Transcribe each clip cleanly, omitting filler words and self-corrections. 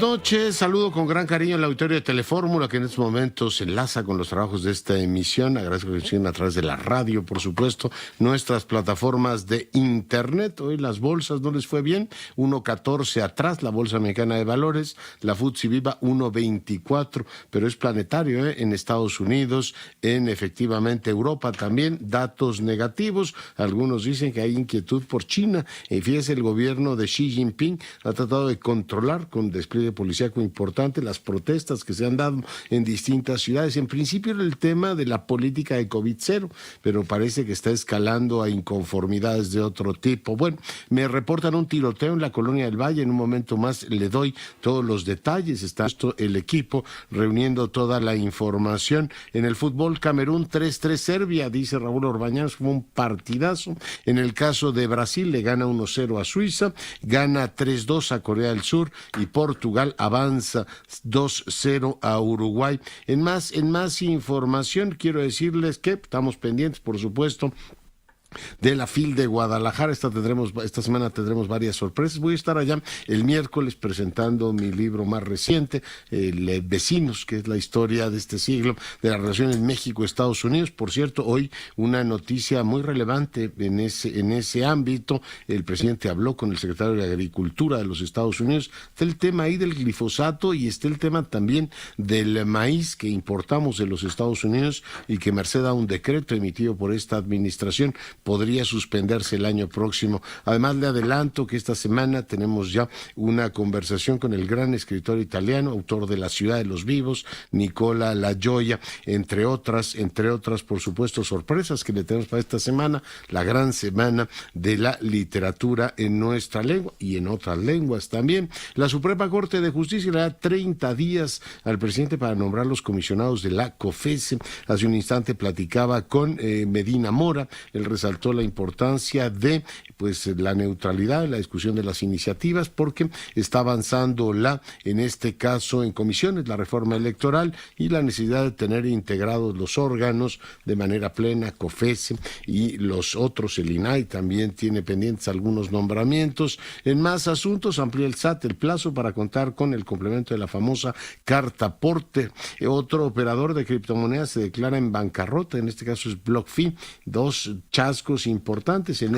noches, saludo con gran cariño al auditorio de Telefórmula que en estos momentos se enlaza con los trabajos de esta emisión. Agradezco que siguen a través de la radio, por supuesto, nuestras plataformas de internet. Hoy las bolsas no les fue bien, 1.14 atrás, la Bolsa Mexicana de Valores, la FTSE Viva 1.24, pero es planetario, en Estados Unidos, en efectivamente Europa también, datos negativos. Algunos dicen que hay inquietud por China. Fíjese, el gobierno de Xi Jinping ha tratado de controlar con despliegue policíaco importante las protestas que se han dado en distintas ciudades. En principio era el tema de la política de COVID-0, pero parece que está escalando a inconformidades de otro tipo. Bueno, me reportan un tiroteo en la Colonia del Valle. En un momento más le doy todos los detalles. Está el equipo reuniendo toda la información. En el fútbol, Camerún 3-3 Serbia, dice Raúl Orbañanos, fue un partidazo. En el caso de Brasil, le gana 1-0 a Suiza, gana 3-2 a Corea del Sur y Portugal avanza 2-0 a Uruguay. En más información, quiero decirles que estamos pendientes, por supuesto, de la FIL de Guadalajara. Esta semana tendremos varias sorpresas. Voy a estar allá el miércoles presentando mi libro más reciente, Vecinos, que es la historia de este siglo de las relaciones México-Estados Unidos. Por cierto, hoy una noticia muy relevante en ese ámbito. El presidente habló con el secretario de Agricultura de los Estados Unidos. Está el tema ahí del glifosato y está el tema también del maíz que importamos de los Estados Unidos y que merced a un decreto emitido por esta administración podría suspenderse el año próximo. Además, le adelanto que esta semana tenemos ya una conversación con el gran escritor italiano, autor de La ciudad de los vivos, Nicola La Gioia, entre otras, por supuesto, sorpresas que le tenemos para esta semana, la gran semana de la literatura en nuestra lengua y en otras lenguas también. La Suprema Corte de Justicia le da 30 días al presidente para nombrar los comisionados de la COFECE. Hace un instante platicaba con Medina Mora, el resaltó la importancia de la neutralidad en la discusión de las iniciativas, porque está avanzando en este caso en comisiones, la reforma electoral y la necesidad de tener integrados los órganos de manera plena, COFECE y los otros. El INAI también tiene pendientes algunos nombramientos. En más asuntos, amplía el SAT el plazo para contar con el complemento de la famosa carta Porter. Otro operador de criptomonedas se declara en bancarrota, en este caso es BlockFi, dos chascos importantes en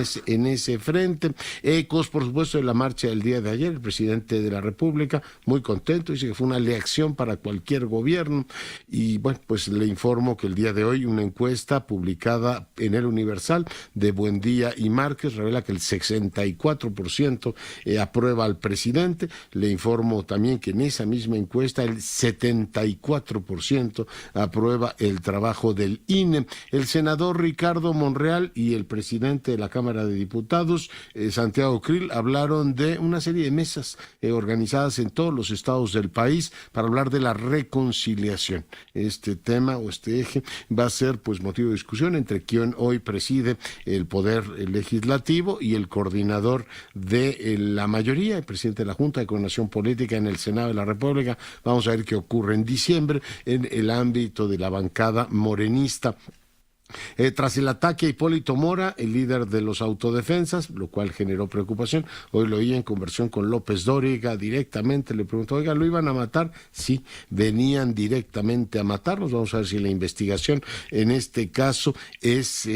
ese frente. Ecos, por supuesto, de la marcha del día de ayer, el presidente de la República muy contento, dice que fue una lección para cualquier gobierno. Y bueno, pues le informo que el día de hoy una encuesta publicada en El Universal de Buendía y Márquez revela que el 64% aprueba al presidente. Le informo también que en esa misma encuesta el 74% aprueba el trabajo del INE. El senador Ricardo Monreal y el presidente de la Cámara de Diputados, Santiago Krill, hablaron de una serie de mesas organizadas en todos los estados del país para hablar de la reconciliación. Este tema o este eje va a ser motivo de discusión entre quien hoy preside el Poder Legislativo y el coordinador de la mayoría, el presidente de la Junta de Coordinación Política en el Senado de la República. Vamos a ver qué ocurre en diciembre en el ámbito de la bancada morenista. Tras el ataque a Hipólito Mora, el líder de los autodefensas, lo cual generó preocupación. Hoy lo oí en conversación con López Dóriga directamente, le preguntó, oiga, ¿lo iban a matar? Sí, venían directamente a matarlos. Vamos a ver si la investigación en este caso es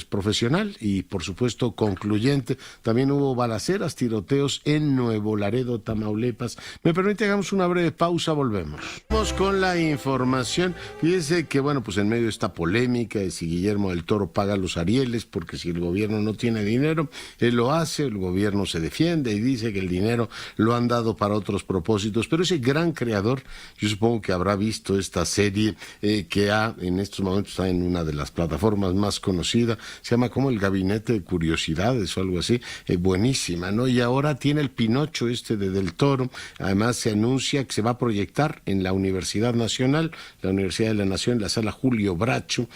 profesional y por supuesto concluyente. También hubo balaceras, tiroteos en Nuevo Laredo, Tamaulipas. Me permite, hagamos una breve pausa, volvemos. Vamos con la información. Fíjense que en medio de esta polémica de si Guillermo del Toro paga los Arieles, porque si el gobierno no tiene dinero, él lo hace, el gobierno se defiende y dice que el dinero lo han dado para otros propósitos, pero ese gran creador, yo supongo que habrá visto esta serie que en estos momentos está en una de las plataformas más conocidas, se llama como El Gabinete de Curiosidades o algo así, buenísima, ¿no? Y ahora tiene el Pinocho de Del Toro. Además se anuncia que se va a proyectar en la Universidad Nacional, la Universidad de la Nación, en la Sala Julio Bracho.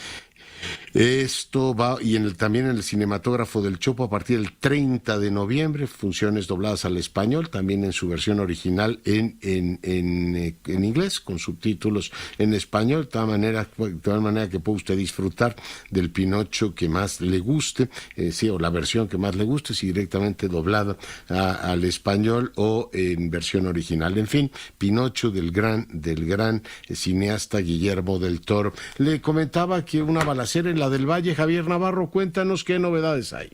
Esto va, y también en el Cinematógrafo del Chopo a partir del 30 de noviembre, funciones dobladas al español, también en su versión original en inglés, con subtítulos en español, de tal manera que puede usted disfrutar del Pinocho que más le guste, sí, o la versión que más le guste, si directamente doblada al español o en versión original. En fin, Pinocho del gran cineasta Guillermo del Toro. Le comentaba que una balacera en la del Valle. Javier Navarro, cuéntanos qué novedades hay.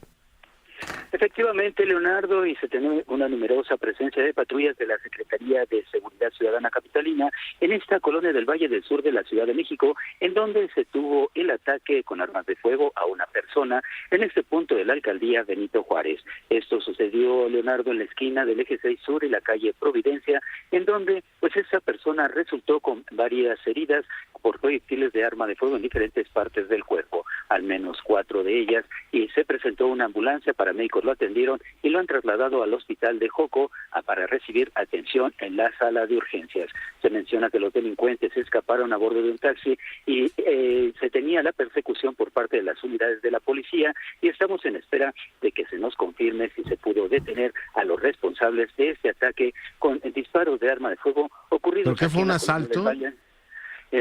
Efectivamente, Leonardo, y se tiene una numerosa presencia de patrullas de la Secretaría de Seguridad Ciudadana Capitalina en esta colonia del Valle del Sur de la Ciudad de México, en donde se tuvo el ataque con armas de fuego a una persona en este punto de la alcaldía Benito Juárez. Esto sucedió, Leonardo, en la esquina del Eje 6 Sur y la calle Providencia, en donde pues esa persona resultó con varias heridas por proyectiles de arma de fuego en diferentes partes del cuerpo, al menos 4 de ellas, y se presentó una ambulancia, paramédicos lo atendieron y lo han trasladado al hospital de Joco para recibir atención en la sala de urgencias. Se menciona que los delincuentes escaparon a bordo de un taxi y se tenía la persecución por parte de las unidades de la policía, y estamos en espera de que se nos confirme si se pudo detener a los responsables de este ataque con disparos de arma de fuego ocurridos. ¿Por qué fue un asalto?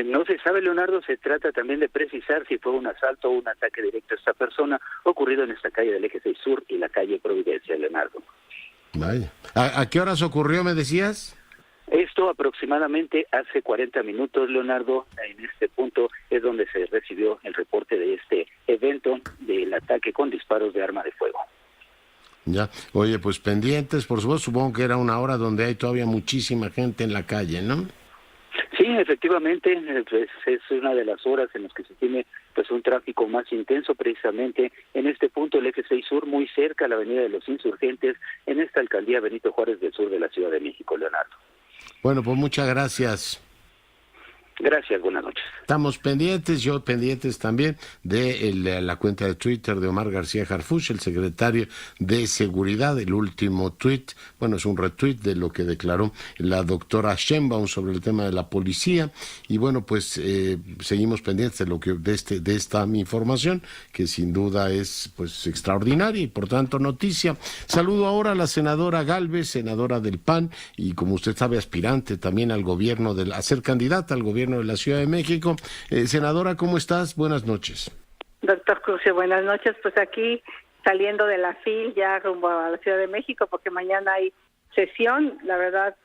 No se sabe, Leonardo, se trata también de precisar si fue un asalto o un ataque directo a esta persona ocurrido en esta calle del Eje 6 Sur y la calle Providencia, Leonardo. Vaya. ¿A qué horas ocurrió, me decías? Esto aproximadamente hace 40 minutos, Leonardo. En este punto es donde se recibió el reporte de este evento del ataque con disparos de arma de fuego. Ya, oye, pues pendientes, por supuesto, supongo que era una hora donde hay todavía muchísima gente en la calle, ¿no? Sí, efectivamente, pues es una de las horas en las que se tiene pues un tráfico más intenso, precisamente en este punto el Eje 6 Sur, muy cerca a la Avenida de los Insurgentes, en esta alcaldía Benito Juárez del Sur de la Ciudad de México, Leonardo. Bueno, pues muchas gracias. Gracias, buenas noches. Estamos pendientes, yo pendientes también de la cuenta de Twitter de Omar García Harfuch, el secretario de Seguridad. El último tuit, bueno, es un retweet de lo que declaró la doctora Sheinbaum sobre el tema de la policía. Y bueno, pues seguimos pendientes de esta información, que sin duda es pues extraordinaria y por tanto noticia. Saludo ahora a la senadora Gálvez, senadora del PAN, y como usted sabe, aspirante también al gobierno, a ser candidata al gobierno de la Ciudad de México. Senadora, ¿cómo estás? Buenas noches. Doctor Cruce, buenas noches. Pues aquí saliendo de la FIL ya rumbo a la Ciudad de México, porque mañana hay sesión. La verdad,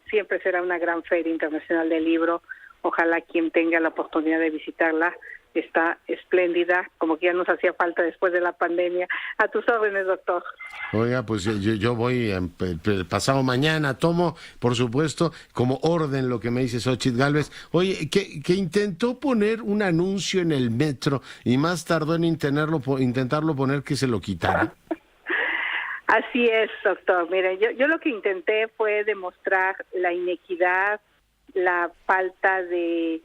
siempre será una gran feria internacional del libro. Ojalá quien tenga la oportunidad de visitarla. Está espléndida, como que ya nos hacía falta después de la pandemia. A tus órdenes, doctor. Oiga, pues yo voy el pasado mañana, tomo, por supuesto, como orden lo que me dice Xóchitl Gálvez. Oye, que intentó poner un anuncio en el metro y más tardó en intentarlo poner que se lo quitara. Así es, doctor. Mire, yo lo que intenté fue demostrar la inequidad, la falta de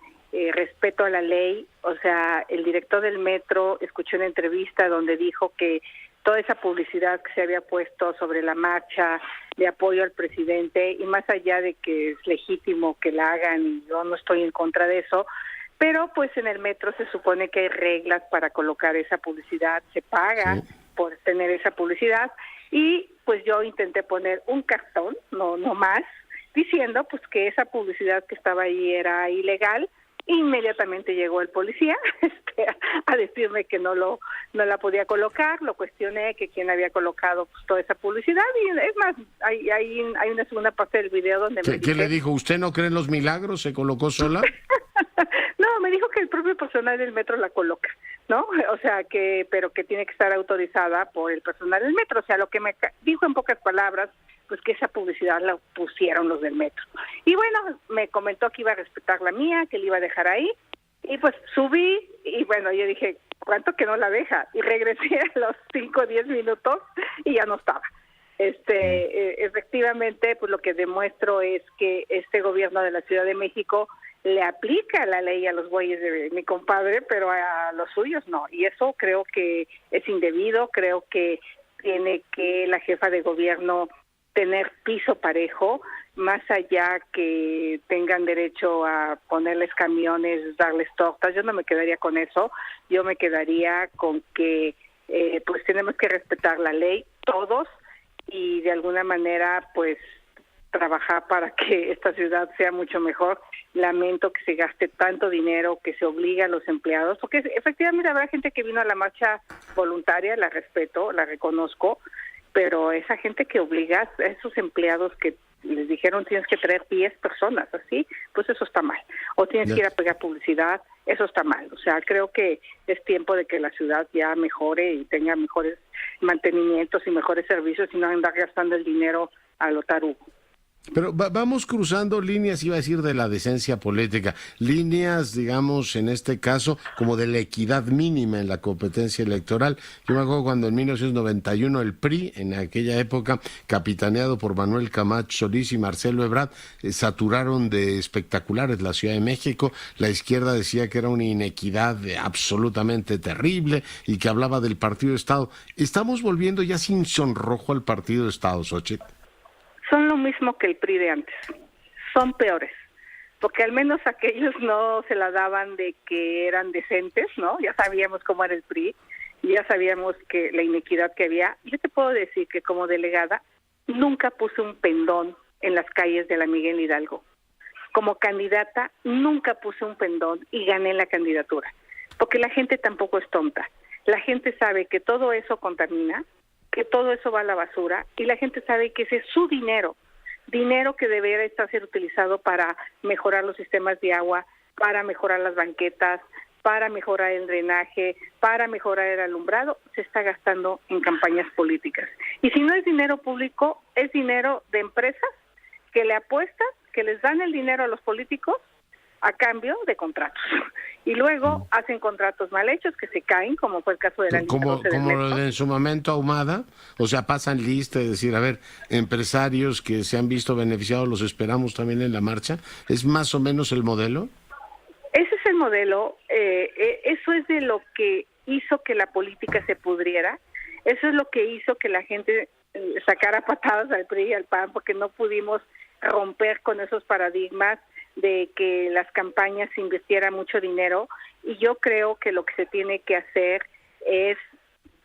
respeto a la ley. O sea, el director del metro escuchó una entrevista donde dijo que toda esa publicidad que se había puesto sobre la marcha de apoyo al presidente, y más allá de que es legítimo que la hagan, y yo no estoy en contra de eso, pero pues en el metro se supone que hay reglas para colocar esa publicidad, se paga por tener esa publicidad, y pues yo intenté poner un cartón, no más, diciendo pues que esa publicidad que estaba ahí era ilegal. Inmediatamente llegó el policía a decirme que no la podía colocar. Lo cuestioné, que quién había colocado pues toda esa publicidad, y es más, hay una segunda parte del video donde me dice... ¿Qué le dijo? ¿Usted no cree en los milagros? ¿Se colocó sola? No, me dijo que el propio personal del metro la coloca, ¿no? O sea, pero que tiene que estar autorizada por el personal del metro. O sea, lo que me dijo en pocas palabras, pues que esa publicidad la pusieron los del metro. Y bueno, me comentó que iba a respetar la mía, que la iba a dejar ahí, y pues subí, y bueno, yo dije, ¿cuánto que no la deja? Y regresé a los 5 o 10 minutos y ya no estaba. Efectivamente, pues lo que demuestro es que este gobierno de la Ciudad de México le aplica la ley a los güeyes de mi compadre, pero a los suyos no. Y eso creo que es indebido. Creo que tiene que la jefa de gobierno tener piso parejo. más allá que tengan derecho a ponerles camiones, darles tortas, yo no me quedaría con eso, yo me quedaría con que pues tenemos que respetar la ley todos y de alguna manera pues trabajar para que esta ciudad sea mucho mejor. Lamento que se gaste tanto dinero, que se obliga a los empleados, porque efectivamente habrá gente que vino a la marcha voluntaria, la respeto, la reconozco, pero esa gente que obliga a esos empleados que les dijeron tienes que traer 10 personas, así, pues eso está mal. O tienes que ir a pegar publicidad, eso está mal. O sea, creo que es tiempo de que la ciudad ya mejore y tenga mejores mantenimientos y mejores servicios y no andar gastando el dinero a lo tarugo. Pero vamos cruzando líneas, iba a decir, de la decencia política, líneas, digamos, en este caso, como de la equidad mínima en la competencia electoral. Yo me acuerdo cuando en 1991 el PRI, en aquella época, capitaneado por Manuel Camacho Solís y Marcelo Ebrard, saturaron de espectaculares la Ciudad de México. La izquierda decía que era una inequidad absolutamente terrible y que hablaba del Partido de Estado. Estamos volviendo ya sin sonrojo al Partido de Estado, Xóchitl. Son lo mismo que el PRI de antes, son peores, porque al menos aquellos no se la daban de que eran decentes, ¿no? Ya sabíamos cómo era el PRI, ya sabíamos que la inequidad que había. Yo te puedo decir que como delegada nunca puse un pendón en las calles de la Miguel Hidalgo. Como candidata nunca puse un pendón y gané la candidatura, porque la gente tampoco es tonta. La gente sabe que todo eso contamina, que todo eso va a la basura y la gente sabe que ese es su dinero que debería estar ser utilizado para mejorar los sistemas de agua, para mejorar las banquetas, para mejorar el drenaje, para mejorar el alumbrado, se está gastando en campañas políticas. Y si no es dinero público, es dinero de empresas que le apuestan, que les dan el dinero a los políticos a cambio de contratos. Y luego hacen contratos mal hechos que se caen, como fue el caso de la línea 12 del metro. Como en su momento Ahumada, o sea, pasan lista y decir, a ver, empresarios que se han visto beneficiados, los esperamos también en la marcha. ¿Es más o menos el modelo? Ese es el modelo, eso es de lo que hizo que la política se pudriera, eso es lo que hizo que la gente sacara patadas al PRI y al PAN, porque no pudimos romper con esos paradigmas de que las campañas se invirtiera mucho dinero, y yo creo que lo que se tiene que hacer es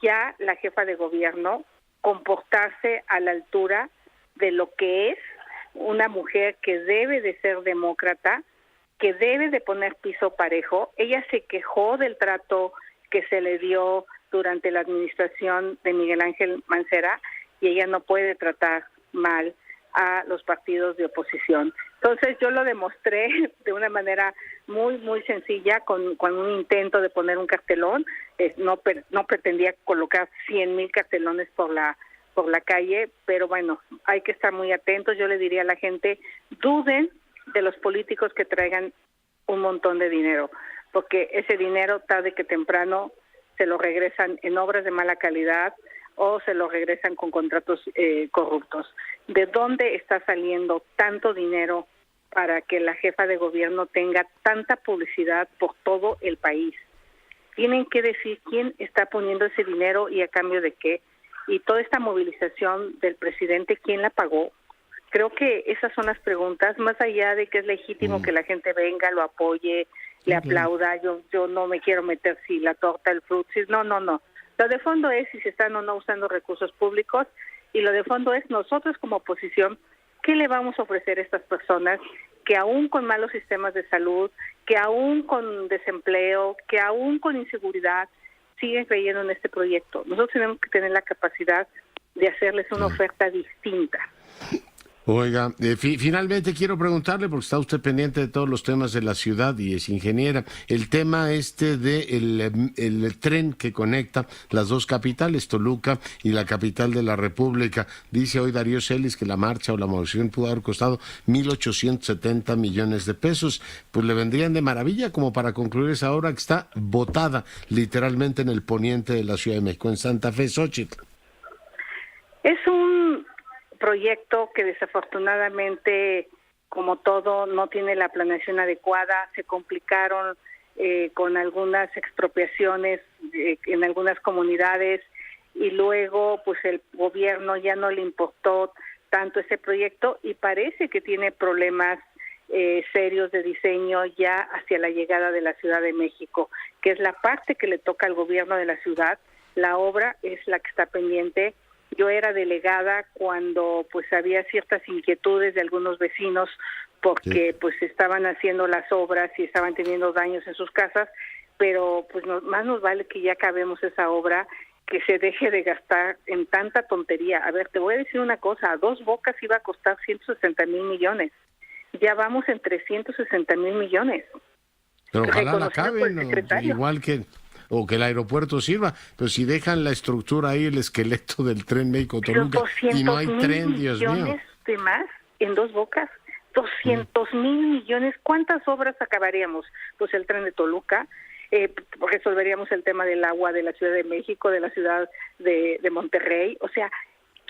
ya la jefa de gobierno comportarse a la altura de lo que es una mujer que debe de ser demócrata, que debe de poner piso parejo. Ella se quejó del trato que se le dio durante la administración de Miguel Ángel Mancera y ella no puede tratar mal a los partidos de oposición. Entonces yo lo demostré de una manera muy sencilla con un intento de poner un cartelón. No pretendía colocar 100,000 cartelones por la calle, pero bueno, hay que estar muy atentos. Yo le diría a la gente, duden de los políticos que traigan un montón de dinero, porque ese dinero tarde que temprano se lo regresan en obras de mala calidad o se lo regresan con contratos corruptos. ¿De dónde está saliendo tanto dinero para que la jefa de gobierno tenga tanta publicidad por todo el país? Tienen que decir quién está poniendo ese dinero y a cambio de qué. Y toda esta movilización del presidente, ¿quién la pagó? Creo que esas son las preguntas, más allá de que es legítimo que la gente venga, lo apoye, le aplauda. Yo no me quiero meter si la torta, el frutsis, no. Lo de fondo es si se están o no usando recursos públicos, y lo de fondo es nosotros como oposición, ¿qué le vamos a ofrecer a estas personas que aún con malos sistemas de salud, que aún con desempleo, que aún con inseguridad, siguen creyendo en este proyecto? Nosotros tenemos que tener la capacidad de hacerles una oferta distinta. Oiga, finalmente quiero preguntarle, porque está usted pendiente de todos los temas de la ciudad y es ingeniera, el tema de el tren que conecta las dos capitales, Toluca y la capital de la República. Dice hoy Darío Celis que la marcha o la movilización pudo haber costado 1,870 millones de pesos. Pues le vendrían de maravilla como para concluir esa obra que está botada literalmente en el poniente de la Ciudad de México, en Santa Fe, Xóchitl. Es un proyecto que desafortunadamente, como todo, no tiene la planeación adecuada. Se complicaron con algunas expropiaciones en algunas comunidades, y luego pues el gobierno ya no le importó tanto ese proyecto y parece que tiene problemas serios de diseño ya hacia la llegada de la Ciudad de México, que es la parte que le toca al gobierno de la ciudad. La obra es la que está pendiente. Yo era delegada cuando pues había ciertas inquietudes de algunos vecinos porque pues estaban haciendo las obras y estaban teniendo daños en sus casas, pero pues más nos vale que ya acabemos esa obra, que se deje de gastar en tanta tontería. A ver, te voy a decir una cosa, a Dos Bocas iba a costar 160,000 millones. Ya vamos en 360,000 millones. Pero ojalá la acaben, igual que el aeropuerto sirva. Pero si dejan la estructura ahí, el esqueleto del tren México-Toluca, y no hay tren, Dios mío. ¿200,000 millones de más en Dos Bocas? 200,000 millones. ¿Cuántas obras acabaríamos? Pues el tren de Toluca, resolveríamos el tema del agua de la Ciudad de México, de la ciudad de Monterrey. O sea,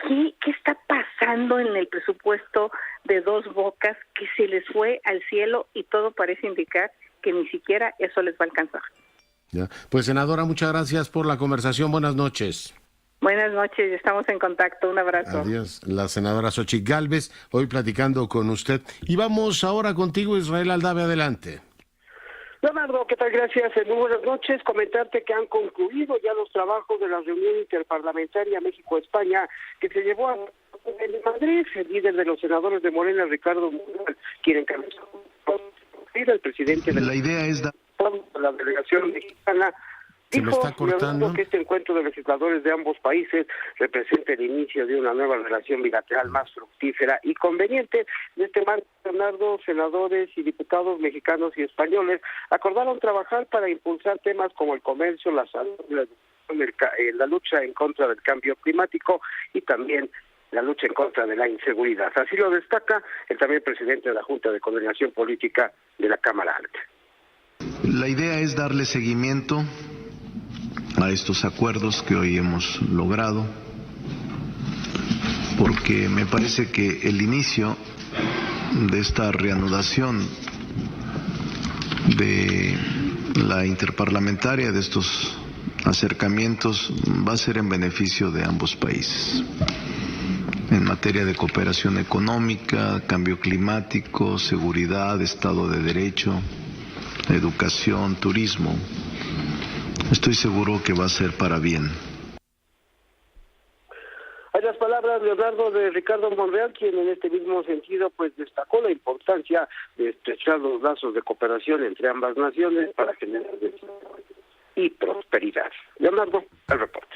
¿qué está pasando en el presupuesto de Dos Bocas que se les fue al cielo y todo parece indicar que ni siquiera eso les va a alcanzar? Ya. Pues senadora, muchas gracias por la conversación. Buenas noches. Buenas noches, estamos en contacto. Un abrazo. Adiós. La senadora Xochitl Gálvez, hoy platicando con usted. Y vamos ahora contigo, Israel Aldave, adelante. Leonardo, ¿qué tal? Gracias. Muy buenas noches. Comentarte que han concluido ya los trabajos de la reunión interparlamentaria México-España que se llevó a en Madrid. El líder de los senadores de Morena, Ricardo Monreal, quien encabezó el presidente de la idea es dar a la delegación mexicana. Dijo que este encuentro de legisladores de ambos países representa el inicio de una nueva relación bilateral más fructífera y conveniente. En este marco, Leonardo, senadores y diputados mexicanos y españoles acordaron trabajar para impulsar temas como el comercio, la salud, la lucha en contra del cambio climático y también la lucha en contra de la inseguridad. Así lo destaca el también presidente de la Junta de Coordinación Política de la Cámara Alta. La idea es darle seguimiento a estos acuerdos que hoy hemos logrado, porque me parece que el inicio de esta reanudación de la interparlamentaria, de estos acercamientos, va a ser en beneficio de ambos países, en materia de cooperación económica, cambio climático, seguridad, Estado de Derecho, educación, turismo. Estoy seguro que va a ser para bien. Hay las palabras, Leonardo, de Ricardo Monreal, quien en este mismo sentido pues destacó la importancia de estrechar los lazos de cooperación entre ambas naciones para generar desarrollo y prosperidad. Leonardo, el reporte.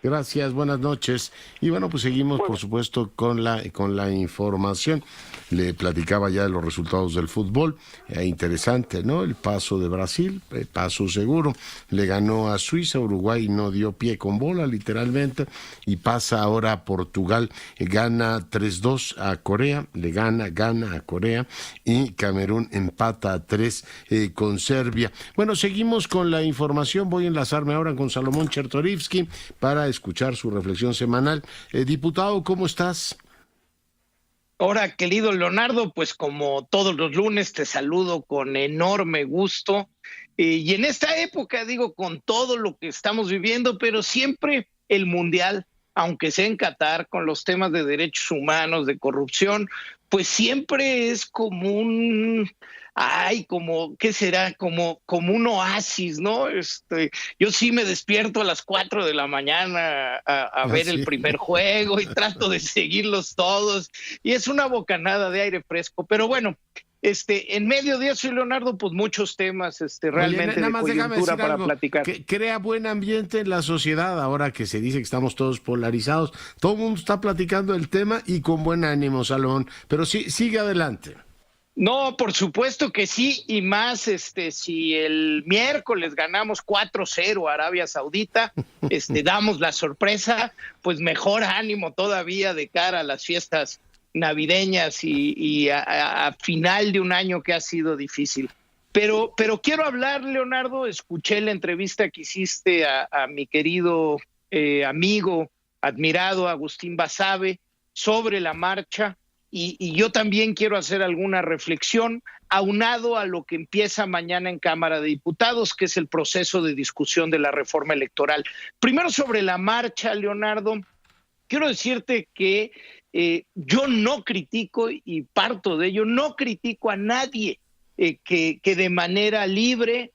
Gracias, buenas noches. Y bueno, pues seguimos, por supuesto, con la información. Le platicaba ya de los resultados del fútbol. Interesante, ¿no? El paso de Brasil, paso seguro. Le ganó a Suiza, Uruguay no dio pie con bola, literalmente. Y pasa ahora a Portugal. Gana 3-2 a Corea, gana a Corea. Y Camerún empata a 3 con Serbia. Bueno, seguimos con la información. Voy a enlazarme ahora con Salomón Chertorivsky para escuchar su reflexión semanal. Diputado, ¿cómo estás? Hola, querido Leonardo, pues como todos los lunes te saludo con enorme gusto. Y en esta época, digo, con todo lo que estamos viviendo, pero siempre el Mundial, aunque sea en Qatar, con los temas de derechos humanos, de corrupción, pues siempre es como un... ¿qué será? Como un oasis, ¿no? Yo sí me despierto a las 4 de la mañana a ver el primer juego y trato de seguirlos todos y es una bocanada de aire fresco, pero bueno, en medio de eso, Leonardo, pues muchos temas realmente de coyuntura para platicar. Que crea buen ambiente en la sociedad ahora que se dice que estamos todos polarizados. Todo el mundo está platicando el tema y con buen ánimo, Salomón, pero sí, sigue adelante. No, por supuesto que sí, y más si el miércoles ganamos 4-0 a Arabia Saudita, damos la sorpresa, pues mejor ánimo todavía de cara a las fiestas navideñas y a final de un año que ha sido difícil. Pero quiero hablar, Leonardo, escuché la entrevista que hiciste a mi querido amigo, admirado Agustín Basabe, sobre la marcha. Y yo también quiero hacer alguna reflexión aunado a lo que empieza mañana en Cámara de Diputados, que es el proceso de discusión de la reforma electoral. Primero sobre la marcha, Leonardo, quiero decirte que yo no critico, y parto de ello, no critico a nadie que de manera libre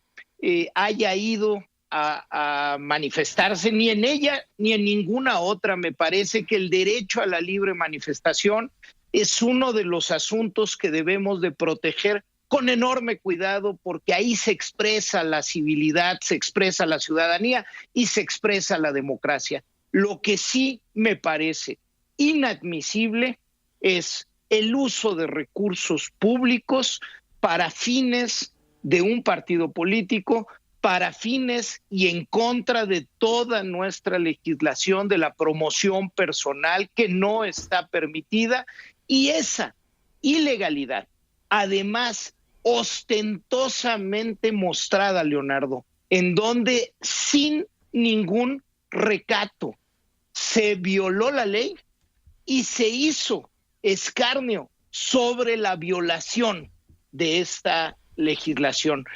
haya ido a manifestarse, ni en ella ni en ninguna otra. Me parece que el derecho a la libre manifestación es uno de los asuntos que debemos de proteger con enorme cuidado, porque ahí se expresa la civilidad, se expresa la ciudadanía y se expresa la democracia. Lo que sí me parece inadmisible es el uso de recursos públicos para fines de un partido político, para fines y en contra de toda nuestra legislación de la promoción personal, que no está permitida, y esa ilegalidad, además ostentosamente mostrada, Leonardo, en donde sin ningún recato se violó la ley y se hizo escarnio sobre la violación de esta legislación.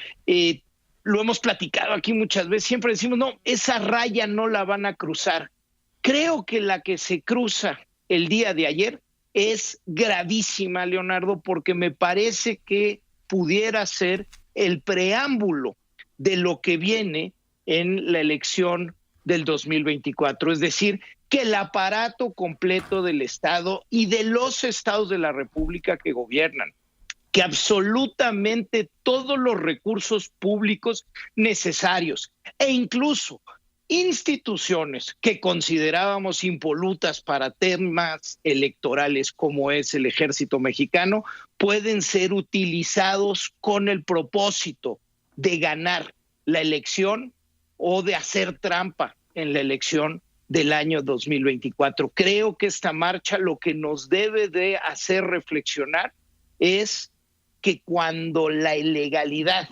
Lo hemos platicado aquí muchas veces, siempre decimos, no, esa raya no la van a cruzar. Creo que la que se cruza el día de ayer es gravísima, Leonardo, porque me parece que pudiera ser el preámbulo de lo que viene en la elección del 2024. Es decir, que el aparato completo del Estado y de los estados de la República que gobiernan, que absolutamente todos los recursos públicos necesarios e incluso instituciones que considerábamos impolutas para temas electorales, como es el Ejército Mexicano, pueden ser utilizados con el propósito de ganar la elección o de hacer trampa en la elección del año 2024. Creo que esta marcha lo que nos debe de hacer reflexionar es que cuando la ilegalidad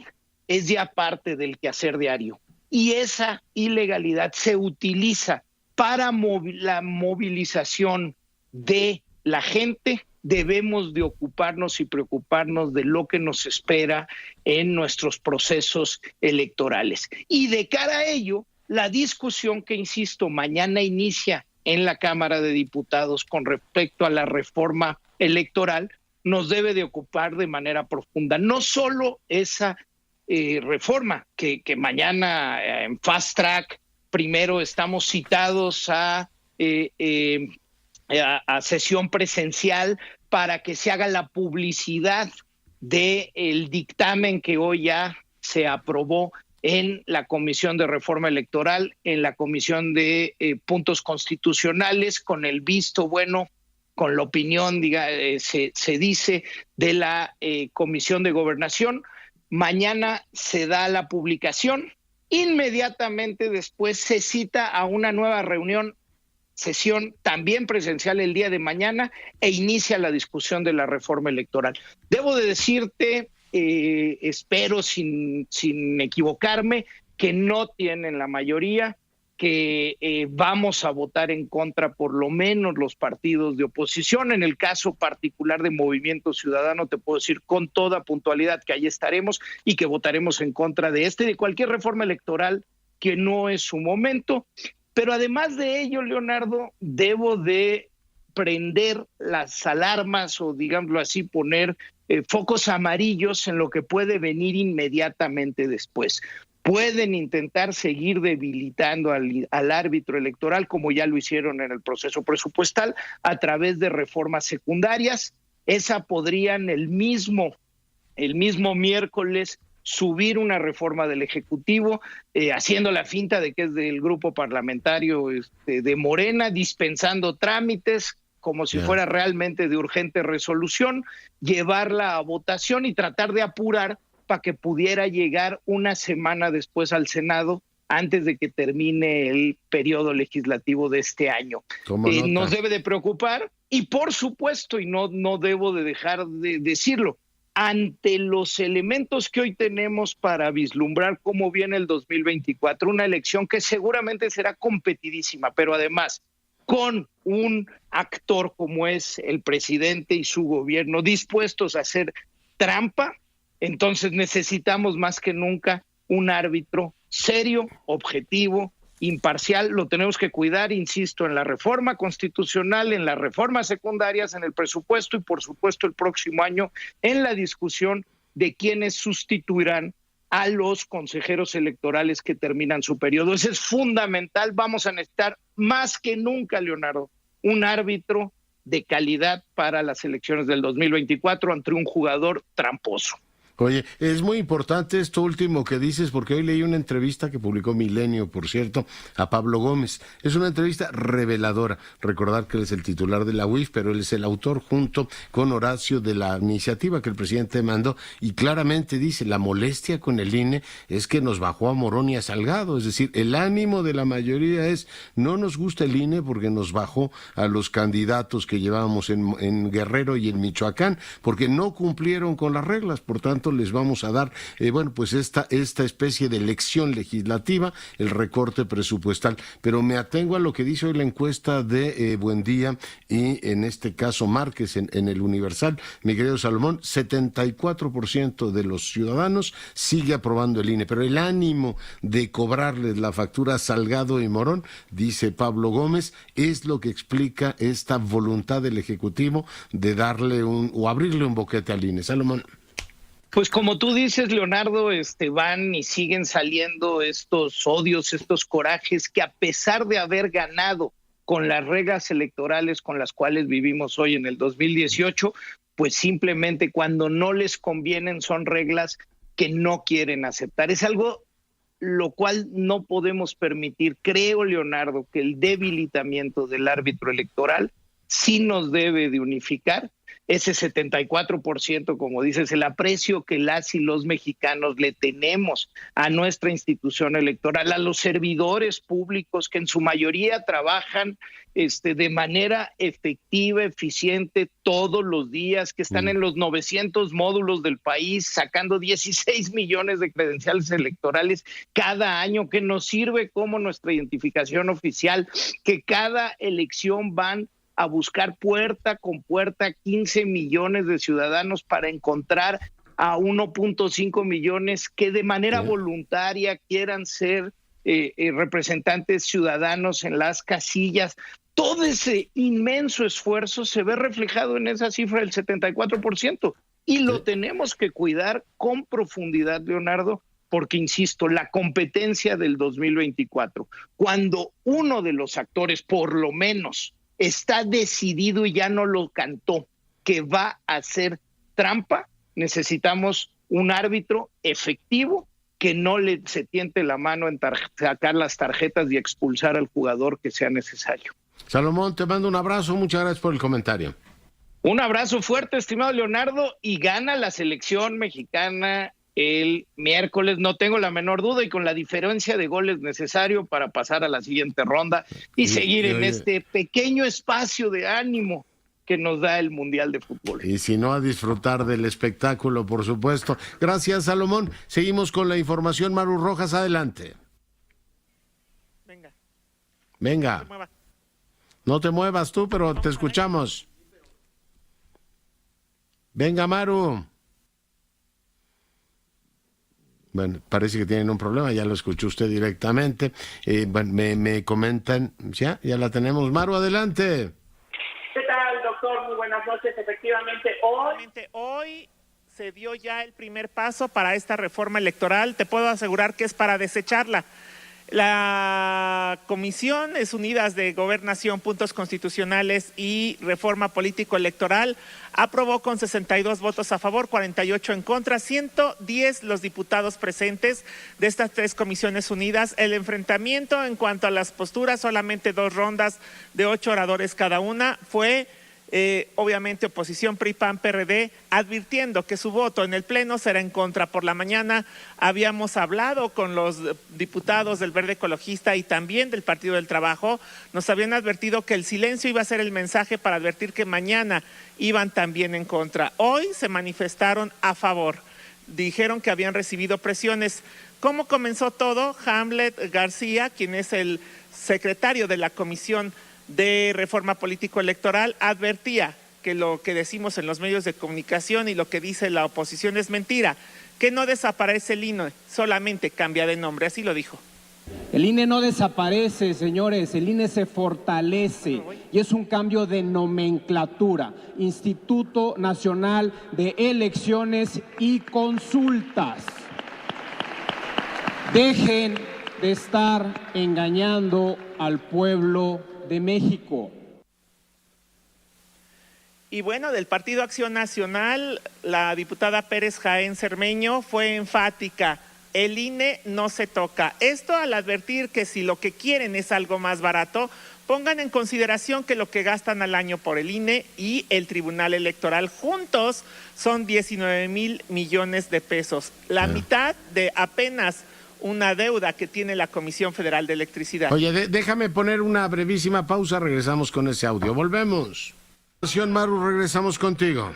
es ya parte del quehacer diario y esa ilegalidad se utiliza para la movilización de la gente, debemos de ocuparnos y preocuparnos de lo que nos espera en nuestros procesos electorales. Y de cara a ello, la discusión que, insisto, mañana inicia en la Cámara de Diputados con respecto a la reforma electoral, nos debe de ocupar de manera profunda. No solo esa reforma que mañana en Fast Track, primero estamos citados a sesión presencial para que se haga la publicidad del dictamen que hoy ya se aprobó en la Comisión de Reforma Electoral, en la Comisión de Puntos Constitucionales, con el visto bueno, con la opinión, se dice, de la Comisión de Gobernación. Mañana se da la publicación, inmediatamente después se cita a una nueva sesión también presencial el día de mañana e inicia la discusión de la reforma electoral. Debo de decirte, espero sin equivocarme, que no tienen la mayoría, que vamos a votar en contra por lo menos los partidos de oposición. En el caso particular de Movimiento Ciudadano, te puedo decir con toda puntualidad que ahí estaremos y que votaremos en contra de de cualquier reforma electoral que no es su momento. Pero además de ello, Leonardo, debo de prender las alarmas o, digámoslo así, poner focos amarillos en lo que puede venir inmediatamente después. Pueden intentar seguir debilitando al árbitro electoral, como ya lo hicieron en el proceso presupuestal, a través de reformas secundarias. Esa podrían el mismo miércoles subir una reforma del Ejecutivo, haciendo la finta de que es del grupo parlamentario de Morena, dispensando trámites como si fuera realmente de urgente resolución, llevarla a votación y tratar de apurar para que pudiera llegar una semana después al Senado antes de que termine el periodo legislativo de este año. Nos debe de preocupar y, por supuesto, y no debo de dejar de decirlo, ante los elementos que hoy tenemos para vislumbrar cómo viene el 2024, una elección que seguramente será competidísima, pero además con un actor como es el presidente y su gobierno dispuestos a hacer trampa, entonces necesitamos más que nunca un árbitro serio, objetivo, imparcial, lo tenemos que cuidar, insisto, en la reforma constitucional, en las reformas secundarias, en el presupuesto y por supuesto el próximo año en la discusión de quiénes sustituirán a los consejeros electorales que terminan su periodo. Eso es fundamental. Vamos a necesitar más que nunca, Leonardo, un árbitro de calidad para las elecciones del 2024 ante un jugador tramposo. Oye, es muy importante esto último que dices, porque hoy leí una entrevista que publicó Milenio, por cierto, a Pablo Gómez. Es una entrevista reveladora. Recordar que él es el titular de la UIF, pero él es el autor junto con Horacio de la iniciativa que el presidente mandó, y claramente dice, la molestia con el INE es que nos bajó a Morón y a Salgado. Es decir, el ánimo de la mayoría es, no nos gusta el INE porque nos bajó a los candidatos que llevábamos en Guerrero y en Michoacán, porque no cumplieron con las reglas. Por tanto, les vamos a dar, pues esta especie de elección legislativa, el recorte presupuestal. Pero me atengo a lo que dice hoy la encuesta de Buendía y en este caso Márquez en el Universal. Mi querido Salomón, 74% de los ciudadanos sigue aprobando el INE, pero el ánimo de cobrarles la factura a Salgado y Morón, dice Pablo Gómez, es lo que explica esta voluntad del Ejecutivo de darle o abrirle un boquete al INE. Salomón. Pues como tú dices, Leonardo, van y siguen saliendo estos odios, estos corajes que a pesar de haber ganado con las reglas electorales con las cuales vivimos hoy en el 2018, pues simplemente cuando no les convienen son reglas que no quieren aceptar. Es algo lo cual no podemos permitir. Creo, Leonardo, que el debilitamiento del árbitro electoral sí nos debe de unificar. Ese 74%, como dices, el aprecio que las y los mexicanos le tenemos a nuestra institución electoral, a los servidores públicos que en su mayoría trabajan de manera efectiva, eficiente todos los días, que están en los 900 módulos del país, sacando 16 millones de credenciales electorales cada año, que nos sirve como nuestra identificación oficial, que cada elección van a buscar puerta con puerta 15 millones de ciudadanos para encontrar a 1.5 millones que de manera voluntaria quieran ser representantes ciudadanos en las casillas. Todo ese inmenso esfuerzo se ve reflejado en esa cifra del 74% y lo tenemos que cuidar con profundidad, Leonardo, porque, insisto, la competencia del 2024, cuando uno de los actores, por lo menos, está decidido y ya no lo cantó, que va a hacer trampa, necesitamos un árbitro efectivo que no se tiente la mano en sacar las tarjetas y expulsar al jugador que sea necesario. Salomón, te mando un abrazo, muchas gracias por el comentario. Un abrazo fuerte, estimado Leonardo, y gana la selección mexicana el miércoles, no tengo la menor duda, y con la diferencia de goles necesario para pasar a la siguiente ronda y seguir en este pequeño espacio de ánimo que nos da el Mundial de Fútbol. Y si no, a disfrutar del espectáculo, por supuesto. Gracias, Salomón. Seguimos con la información. Maru Rojas, adelante. Venga. No te muevas tú, pero te escuchamos. Venga, Maru. Bueno, parece que tienen un problema, ya lo escuchó usted directamente. Me comentan, ya la tenemos. Maru, adelante. ¿Qué tal, doctor? Muy buenas noches. Efectivamente, hoy se dio ya el primer paso para esta reforma electoral. Te puedo asegurar que es para desecharla. La Comisiones Unidas de Gobernación, Puntos Constitucionales y Reforma Político-Electoral aprobó con 62 votos a favor, 48 en contra, 110 los diputados presentes de estas tres comisiones unidas. El enfrentamiento en cuanto a las posturas, solamente 2 rondas de 8 oradores cada una, fue obviamente oposición PRI, PAN, PRD, advirtiendo que su voto en el Pleno será en contra. Por la mañana habíamos hablado con los diputados del Verde Ecologista y también del Partido del Trabajo. Nos habían advertido que el silencio iba a ser el mensaje para advertir que mañana iban también en contra. Hoy se manifestaron a favor. Dijeron que habían recibido presiones. ¿Cómo comenzó todo? Hamlet García, quien es el secretario de la Comisión de Reforma Político-Electoral, advertía que lo que decimos en los medios de comunicación y lo que dice la oposición es mentira, que no desaparece el INE, solamente cambia de nombre, así lo dijo. El INE no desaparece, señores, el INE se fortalece y es un cambio de nomenclatura. Instituto Nacional de Elecciones y Consultas. Dejen de estar engañando al pueblo de México. Y bueno, del Partido Acción Nacional, la diputada Pérez Jaén Cermeño fue enfática. El INE no se toca. Esto al advertir que si lo que quieren es algo más barato, pongan en consideración que lo que gastan al año por el INE y el Tribunal Electoral juntos son 19,000 millones de pesos. La mitad de apenas una deuda que tiene la Comisión Federal de Electricidad. Oye, déjame poner una brevísima pausa, regresamos con ese audio. Volvemos. Maru, regresamos contigo.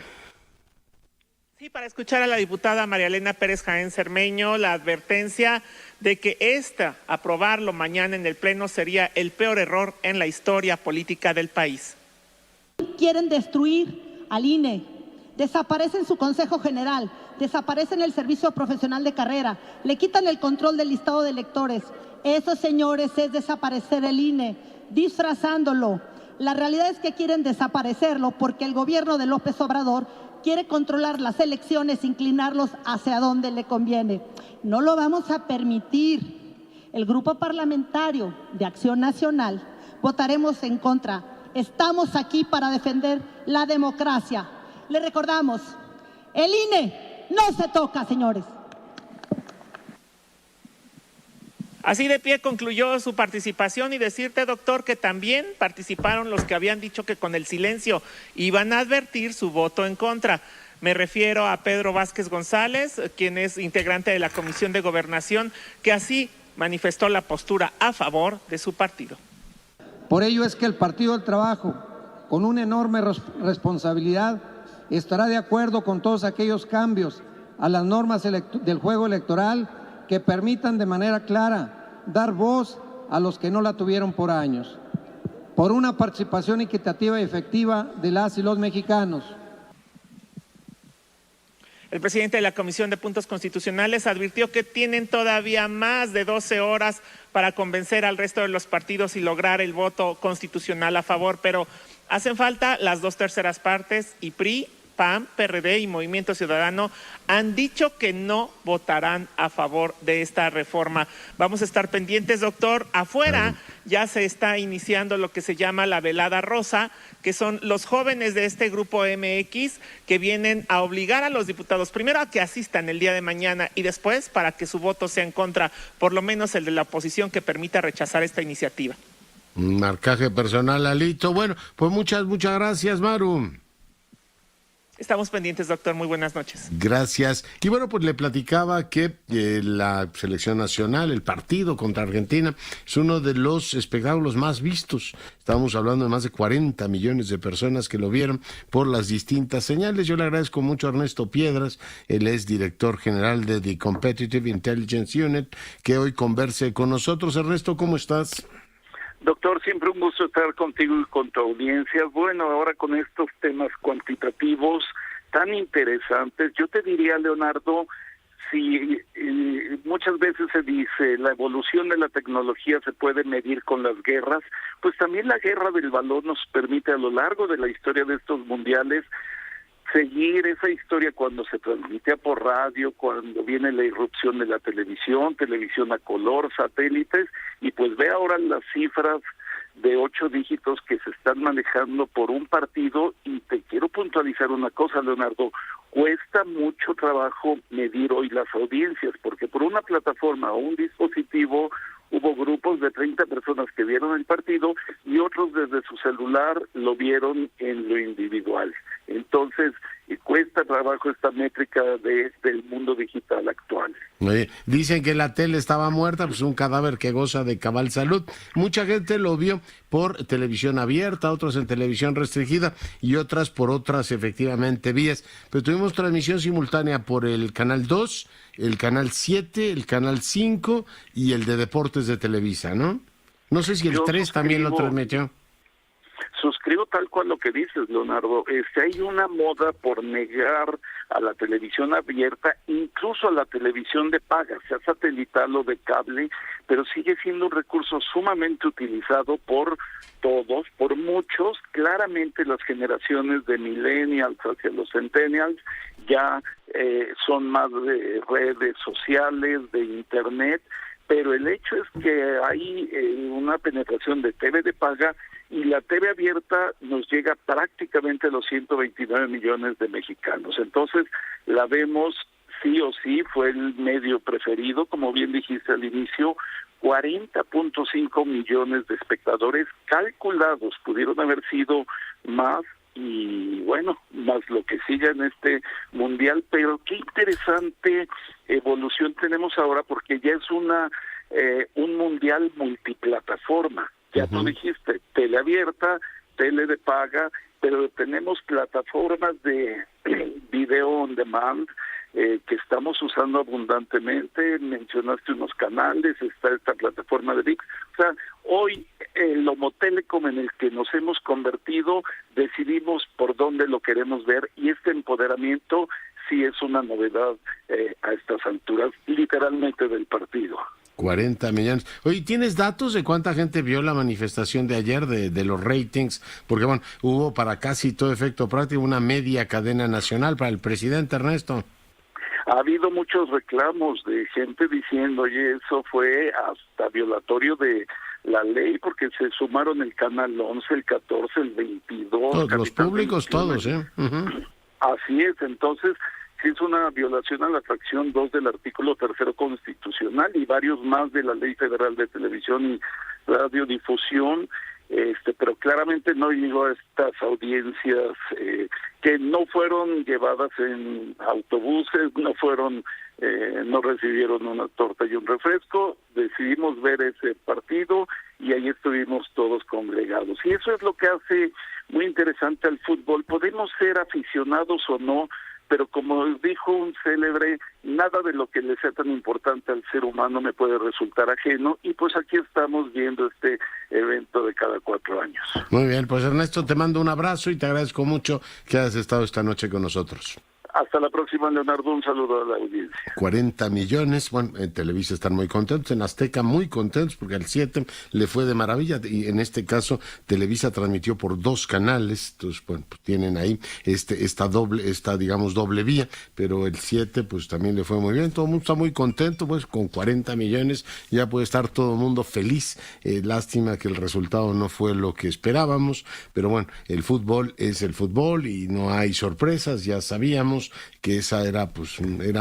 Sí, para escuchar a la diputada María Elena Pérez Jaén Cermeño, la advertencia de que aprobarlo mañana en el Pleno sería el peor error en la historia política del país. Quieren destruir al INE, desaparecen su Consejo General, desaparecen el Servicio Profesional de Carrera, le quitan el control del listado de electores. Eso, señores, es desaparecer el INE, disfrazándolo. La realidad es que quieren desaparecerlo porque el gobierno de López Obrador quiere controlar las elecciones, inclinarlos hacia donde le conviene. No lo vamos a permitir. El Grupo Parlamentario de Acción Nacional votaremos en contra. Estamos aquí para defender la democracia. Le recordamos, el INE no se toca, señores. Así de pie concluyó su participación y decirte, doctor, que también participaron los que habían dicho que con el silencio iban a advertir su voto en contra. Me refiero a Pedro Vázquez González, quien es integrante de la Comisión de Gobernación, que así manifestó la postura a favor de su partido. Por ello es que el Partido del Trabajo, con una enorme responsabilidad, estará de acuerdo con todos aquellos cambios a las normas del juego electoral que permitan de manera clara dar voz a los que no la tuvieron por años, por una participación equitativa y efectiva de las y los mexicanos. El presidente de la Comisión de Puntos Constitucionales advirtió que tienen todavía más de 12 horas para convencer al resto de los partidos y lograr el voto constitucional a favor, pero hacen falta las 2/3 partes y PRI, PAN, PRD y Movimiento Ciudadano han dicho que no votarán a favor de esta reforma. Vamos a estar pendientes, doctor. Afuera ya se está iniciando lo que se llama la velada rosa, que son los jóvenes de este grupo MX que vienen a obligar a los diputados, primero a que asistan el día de mañana y después para que su voto sea en contra, por lo menos el de la oposición, que permita rechazar esta iniciativa. Un marcaje personal, Alito. Bueno, pues muchas gracias, Maru. Estamos pendientes, doctor. Muy buenas noches. Gracias. Y bueno, pues le platicaba que la selección nacional, el partido contra Argentina, es uno de los espectáculos más vistos. Estamos hablando de más de 40 millones de personas que lo vieron por las distintas señales. Yo le agradezco mucho a Ernesto Piedras, él es director general de The Competitive Intelligence Unit, que hoy converse con nosotros. Ernesto, ¿cómo estás? Doctor, siempre un gusto estar contigo y con tu audiencia. Bueno, ahora con estos temas cuantitativos tan interesantes, yo te diría, Leonardo, si muchas veces se dice la evolución de la tecnología se puede medir con las guerras, pues también la guerra del balón nos permite a lo largo de la historia de estos mundiales seguir esa historia cuando se transmitía por radio, cuando viene la irrupción de la televisión a color, satélites, y pues ve ahora las cifras de 8 dígitos que se están manejando por un partido. Y te quiero puntualizar una cosa, Leonardo, cuesta mucho trabajo medir hoy las audiencias, porque por una plataforma o un dispositivo hubo grupos de 30 personas que vieron el partido y otros desde su celular lo vieron en lo individual. Entonces, cuesta trabajo esta métrica del mundo digital actual. Dicen que la tele estaba muerta, pues un cadáver que goza de cabal salud. Mucha gente lo vio por televisión abierta, otros en televisión restringida y otras por otras, efectivamente, vías. Pero tuvimos transmisión simultánea por el Canal 2, el Canal 7, el Canal 5 y el de Deportes de Televisa, ¿no? No sé si el 3 también lo transmitió. suscribo tal cual lo que dices, Leonardo. Hay una moda por negar a la televisión abierta, incluso a la televisión de paga, sea satelital o de cable, pero sigue siendo un recurso sumamente utilizado por todos, por muchos. Claramente las generaciones de millennials hacia los centennials ya son más de redes sociales, de internet, pero el hecho es que hay una penetración de TV de paga y la TV abierta nos llega prácticamente a los 129 millones de mexicanos. Entonces, la vemos sí o sí, fue el medio preferido, como bien dijiste al inicio, 40.5 millones de espectadores calculados, pudieron haber sido más, y bueno, más lo que siga en este mundial, pero qué interesante evolución tenemos ahora, porque ya es un mundial multiplataforma. Ya tú dijiste, tele abierta, tele de paga, pero tenemos plataformas de video on demand que estamos usando abundantemente. Mencionaste unos canales, está esta plataforma de ViX. O sea, hoy el Homo Telecom en el que nos hemos convertido, decidimos por dónde lo queremos ver, y este empoderamiento sí es una novedad a estas alturas, literalmente, del partido. 40 millones. Oye, ¿tienes datos de cuánta gente vio la manifestación de ayer de los ratings? Porque, bueno, hubo para casi todo efecto práctico una media cadena nacional para el presidente, Ernesto. Ha habido muchos reclamos de gente diciendo, oye, eso fue hasta violatorio de la ley, porque se sumaron el canal 11, el 14, el 22. Todos, los públicos 21, todos, ¿eh? Así es, entonces sí es una violación a la fracción 2 del artículo 3 constitucional y varios más de la Ley Federal de Televisión y Radiodifusión, pero claramente no llegó a estas audiencias que no fueron llevadas en autobuses, no recibieron una torta y un refresco. Decidimos ver ese partido y ahí estuvimos todos congregados, y eso es lo que hace muy interesante al fútbol. Podemos ser aficionados o no, pero como dijo un célebre, nada de lo que le sea tan importante al ser humano me puede resultar ajeno, y pues aquí estamos viendo este evento de cada 4 años. Muy bien, pues Ernesto, te mando un abrazo y te agradezco mucho que hayas estado esta noche con nosotros. Hasta la próxima, Leonardo, un saludo a la audiencia. 40 millones, bueno, en Televisa están muy contentos, en Azteca muy contentos, porque al 7 le fue de maravilla, y en este caso Televisa transmitió por 2 canales, entonces, bueno, pues tienen ahí esta doble vía, pero el 7 pues también le fue muy bien, todo el mundo está muy contento, pues con 40 millones ya puede estar todo el mundo feliz. Lástima que el resultado no fue lo que esperábamos, pero bueno, el fútbol es el fútbol y no hay sorpresas, ya sabíamos que esa era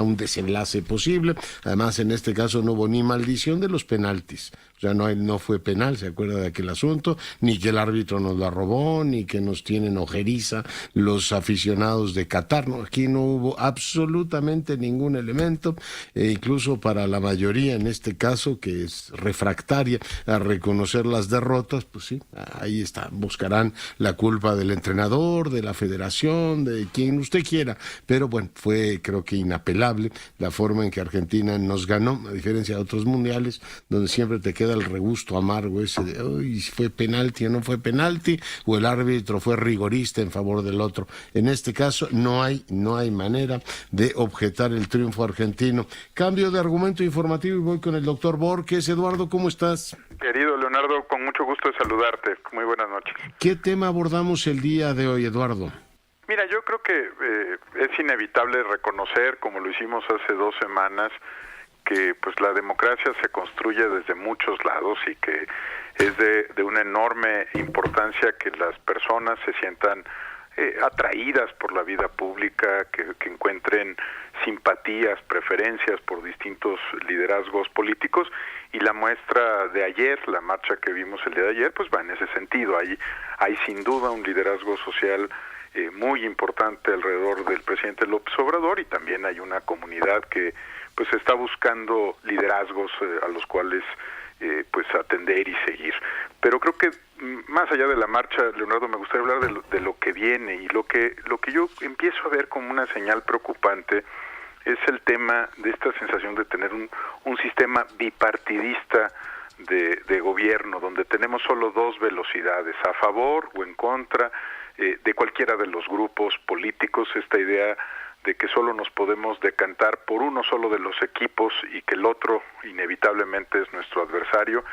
un desenlace posible. Además, en este caso no hubo ni maldición de los penaltis. O sea, no fue penal, ¿se acuerda de aquel asunto? Ni que el árbitro nos la robó, ni que nos tienen ojeriza los aficionados de Qatar. No, aquí no hubo absolutamente ningún elemento, incluso para la mayoría, en este caso, que es refractaria a reconocer las derrotas, pues sí, ahí está, buscarán la culpa del entrenador, de la federación, de quien usted quiera, pero bueno, fue creo que inapelable la forma en que Argentina nos ganó, a diferencia de otros mundiales, donde siempre te queda el regusto amargo ese de, uy, fue penalti o no fue penalti, o el árbitro fue rigorista en favor del otro. En este caso no hay manera de objetar el triunfo argentino. Cambio de argumento informativo y voy con el doctor Borges. Eduardo, ¿cómo estás? Querido Leonardo, con mucho gusto de saludarte. Muy buenas noches. ¿Qué tema abordamos el día de hoy, Eduardo? Mira, yo creo que es inevitable reconocer, como lo hicimos hace 2 semanas, que pues la democracia se construye desde muchos lados y que es de una enorme importancia que las personas se sientan atraídas por la vida pública, que encuentren simpatías, preferencias por distintos liderazgos políticos, y la muestra de ayer, la marcha que vimos el día de ayer, pues va en ese sentido. Hay sin duda un liderazgo social muy importante alrededor del presidente López Obrador, y también hay una comunidad que pues está buscando liderazgos a los cuales pues atender y seguir. Pero creo que más allá de la marcha, Leonardo, me gustaría hablar de lo que viene, y lo que yo empiezo a ver como una señal preocupante es el tema de esta sensación de tener un sistema bipartidista de gobierno, donde tenemos solo dos velocidades, a favor o en contra de cualquiera de los grupos políticos, esta idea de que solo nos podemos decantar por uno solo de los equipos y que el otro inevitablemente es nuestro adversario.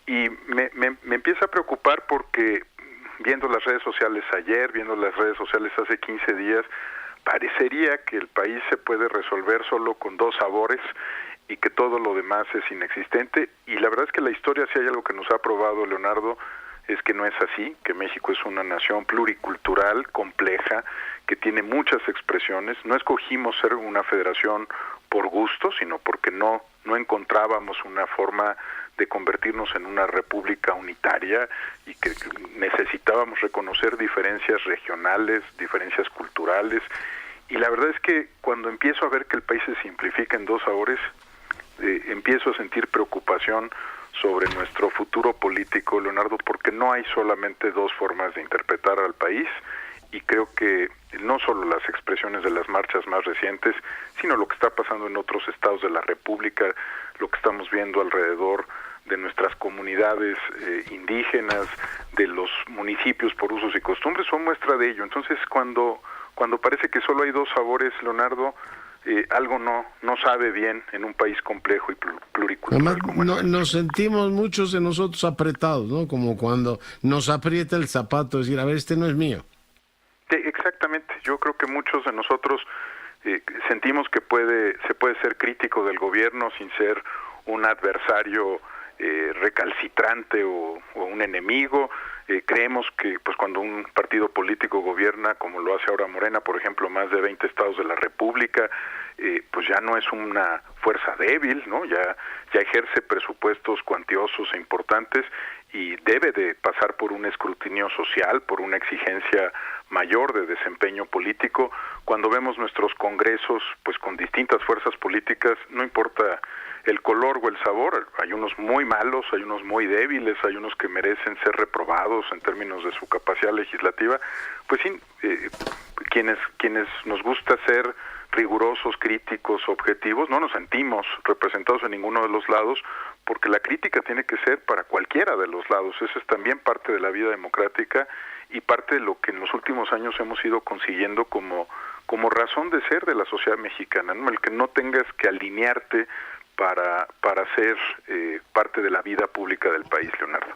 Y me empieza a preocupar porque viendo las redes sociales ayer, viendo las redes sociales hace 15 días, parecería que el país se puede resolver solo con dos sabores y que todo lo demás es inexistente. Y la verdad es que la historia, si hay algo que nos ha probado, Leonardo, es que no es así, que México es una nación pluricultural, compleja, que tiene muchas expresiones. No escogimos ser una federación por gusto, sino porque no encontrábamos una forma de convertirnos en una república unitaria y que necesitábamos reconocer diferencias regionales, diferencias culturales. Y la verdad es que cuando empiezo a ver que el país se simplifica en dos sabores, empiezo a sentir preocupación sobre nuestro futuro político, Leonardo, porque no hay solamente dos formas de interpretar al país, y creo que no solo las expresiones de las marchas más recientes, sino lo que está pasando en otros estados de la República, lo que estamos viendo alrededor de nuestras comunidades indígenas, de los municipios por usos y costumbres, son muestra de ello. Entonces, cuando parece que solo hay dos sabores, Leonardo, algo no sabe bien en un país complejo y pluricultural. Además, nos sentimos muchos de nosotros apretados, ¿no? Como cuando nos aprieta el zapato, decir, a ver, este no es mío. Exactamente, yo creo que muchos de nosotros sentimos que se puede ser crítico del gobierno sin ser un adversario recalcitrante o un enemigo. Creemos que pues cuando un partido político gobierna, como lo hace ahora Morena, por ejemplo, más de 20 estados de la República, pues ya no es una fuerza débil, ¿no? Ya ejerce presupuestos cuantiosos e importantes y debe de pasar por un escrutinio social, por una exigencia mayor de desempeño político. Cuando vemos nuestros congresos, pues con distintas fuerzas políticas, no importa el color o el sabor, hay unos muy malos, hay unos muy débiles, hay unos que merecen ser reprobados en términos de su capacidad legislativa, pues sí, quienes nos gusta ser rigurosos, críticos, objetivos, no nos sentimos representados en ninguno de los lados, porque la crítica tiene que ser para cualquiera de los lados. Eso es también parte de la vida democrática y parte de lo que en los últimos años hemos ido consiguiendo como razón de ser de la sociedad mexicana, ¿no? El que no tengas que alinearte para ser parte de la vida pública del país, Leonardo.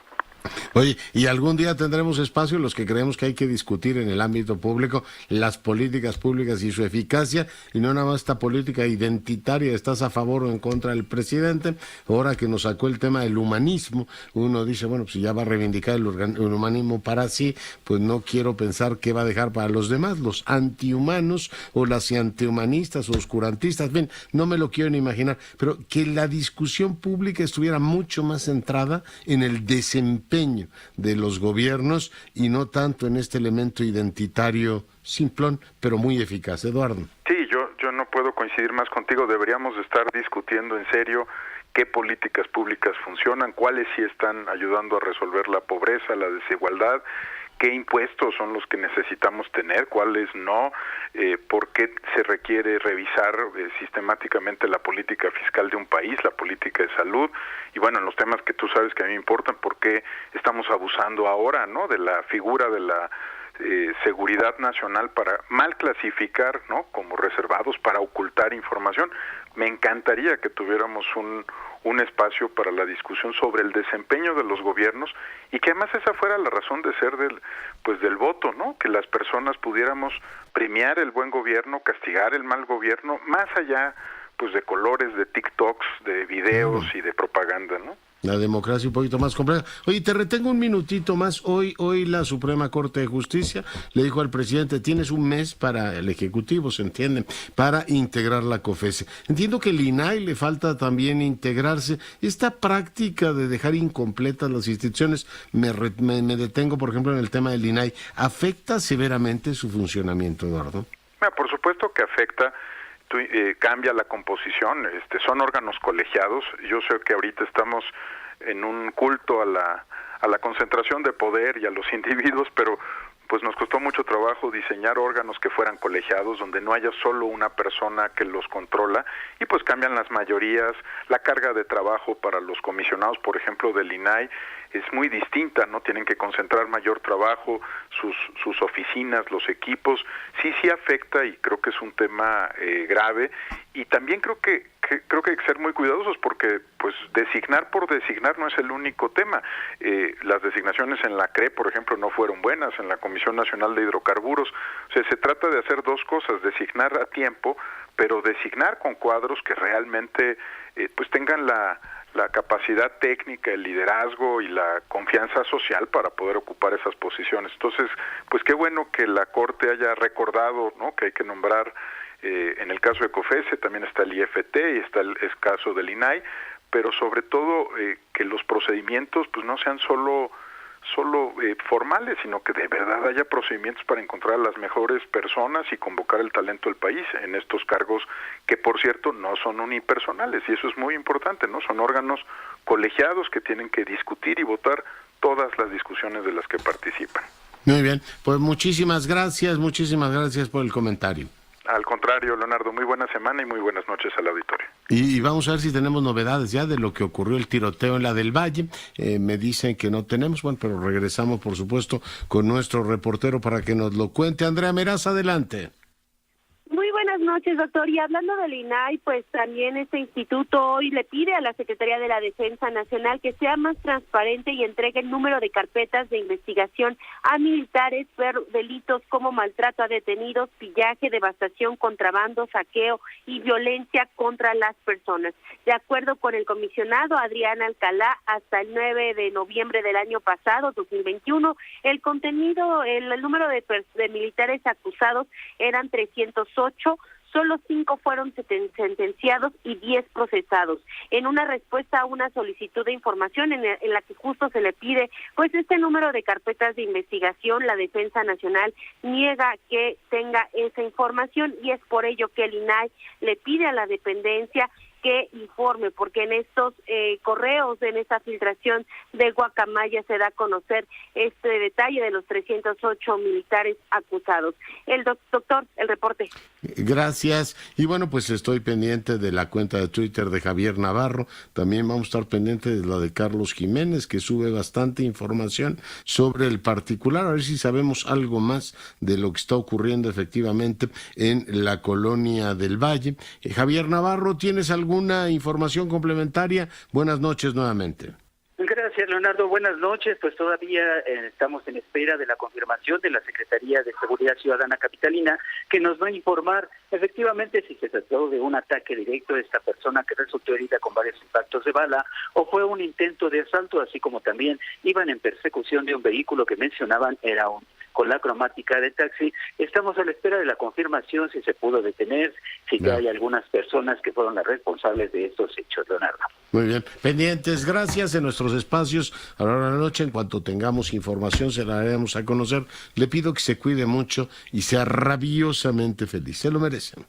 Oye, y algún día tendremos espacio los que creemos que hay que discutir en el ámbito público las políticas públicas y su eficacia, y no nada más esta política identitaria, estás a favor o en contra del presidente. Ahora que nos sacó el tema del humanismo, uno dice, bueno, pues si ya va a reivindicar el humanismo para sí, pues no quiero pensar qué va a dejar para los demás, los antihumanos o las antihumanistas o oscurantistas, bien, no me lo quiero ni imaginar, pero que la discusión pública estuviera mucho más centrada en el desempeño de los gobiernos y no tanto en este elemento identitario simplón, pero muy eficaz. Eduardo. Sí, yo no puedo coincidir más contigo. Deberíamos estar discutiendo en serio qué políticas públicas funcionan, cuáles sí están ayudando a resolver la pobreza, la desigualdad, qué impuestos son los que necesitamos tener, cuáles no, por qué se requiere revisar sistemáticamente la política fiscal de un país, la política de salud, y bueno, en los temas que tú sabes que a mí me importan, por qué estamos abusando ahora, ¿no?, de la figura de la seguridad nacional para mal clasificar, ¿no?, como reservados, para ocultar información. Me encantaría que tuviéramos un espacio para la discusión sobre el desempeño de los gobiernos y que además esa fuera la razón de ser del voto, ¿no? Que las personas pudiéramos premiar el buen gobierno, castigar el mal gobierno, más allá pues de colores, de TikToks, de videos y de propaganda, ¿no? La democracia un poquito más compleja. Oye, te retengo un minutito más. Hoy la Suprema Corte de Justicia le dijo al presidente, tienes un mes para el Ejecutivo, ¿se entiende?, para integrar la COFESE. Entiendo que el INAI le falta también integrarse. Esta práctica de dejar incompletas las instituciones, me detengo, por ejemplo, en el tema del INAI, ¿afecta severamente su funcionamiento, Eduardo? Por supuesto que afecta. Cambia la composición, son órganos colegiados. Yo sé que ahorita estamos en un culto a la concentración de poder y a los individuos, pero pues nos costó mucho trabajo diseñar órganos que fueran colegiados, donde no haya solo una persona que los controla, y pues cambian las mayorías, la carga de trabajo para los comisionados, por ejemplo, del INAI, es muy distinta, ¿no? Tienen que concentrar mayor trabajo, sus oficinas, los equipos, sí afecta, y creo que es un tema grave, y también creo que hay que ser muy cuidadosos, porque pues designar por designar no es el único tema. Las designaciones en la CRE, por ejemplo, no fueron buenas, en la Comisión Nacional de Hidrocarburos. O sea, se trata de hacer dos cosas: designar a tiempo, pero designar con cuadros que realmente pues tengan la capacidad técnica, el liderazgo y la confianza social para poder ocupar esas posiciones. Entonces, pues qué bueno que la Corte haya recordado, ¿no?, que hay que nombrar, en el caso de COFESE también está el IFT y está el caso del INAI, pero sobre todo que los procedimientos pues no sean solo formales, sino que de verdad haya procedimientos para encontrar a las mejores personas y convocar el talento del país en estos cargos que, por cierto, no son unipersonales, y eso es muy importante, ¿no? Son órganos colegiados que tienen que discutir y votar todas las discusiones de las que participan. Muy bien, pues muchísimas gracias por el comentario. Al contrario, Leonardo, muy buena semana y muy buenas noches al auditorio. Y vamos a ver si tenemos novedades ya de lo que ocurrió el tiroteo en la del Valle. Me dicen que no tenemos, bueno, pero regresamos, por supuesto, con nuestro reportero para que nos lo cuente. Andrea Meraz, adelante. Muy buenas noches, doctor. Y hablando del INAI, pues también este instituto hoy le pide a la Secretaría de la Defensa Nacional que sea más transparente y entregue el número de carpetas de investigación a militares por delitos como maltrato a detenidos, pillaje, devastación, contrabando, saqueo y violencia contra las personas. De acuerdo con el comisionado Adrián Alcalá, hasta el 9 de noviembre del año pasado, 2021, el número de militares acusados eran 308, solo 5 fueron sentenciados y 10 procesados. En una respuesta a una solicitud de información en la que justo se le pide pues este número de carpetas de investigación, la Defensa Nacional niega que tenga esa información, y es por ello que el INAI le pide a la dependencia que informe, porque en estos correos, en esta filtración de Guacamaya, se da a conocer este detalle de los 308 militares acusados. El doctor, el reporte. Gracias. Y bueno, pues estoy pendiente de la cuenta de Twitter de Javier Navarro. También vamos a estar pendientes de la de Carlos Jiménez, que sube bastante información sobre el particular, a ver si sabemos algo más de lo que está ocurriendo efectivamente en la colonia del Valle. Javier Navarro, ¿tienes alguna información complementaria? Buenas noches nuevamente. Gracias, Leonardo. Buenas noches. Pues todavía estamos en espera de la confirmación de la Secretaría de Seguridad Ciudadana Capitalina, que nos va a informar efectivamente si se trató de un ataque directo de esta persona que resultó herida con varios impactos de bala, o fue un intento de asalto, así como también iban en persecución de un vehículo que mencionaban era con la cromática de taxi. Estamos a la espera de la confirmación si se pudo detener, si hay algunas personas que fueron las responsables de estos hechos, Leonardo. Muy bien, pendientes, gracias. En nuestros espacios a la hora de la noche, en cuanto tengamos información, se la haremos a conocer. Le pido que se cuide mucho y sea rabiosamente feliz, se lo merecen.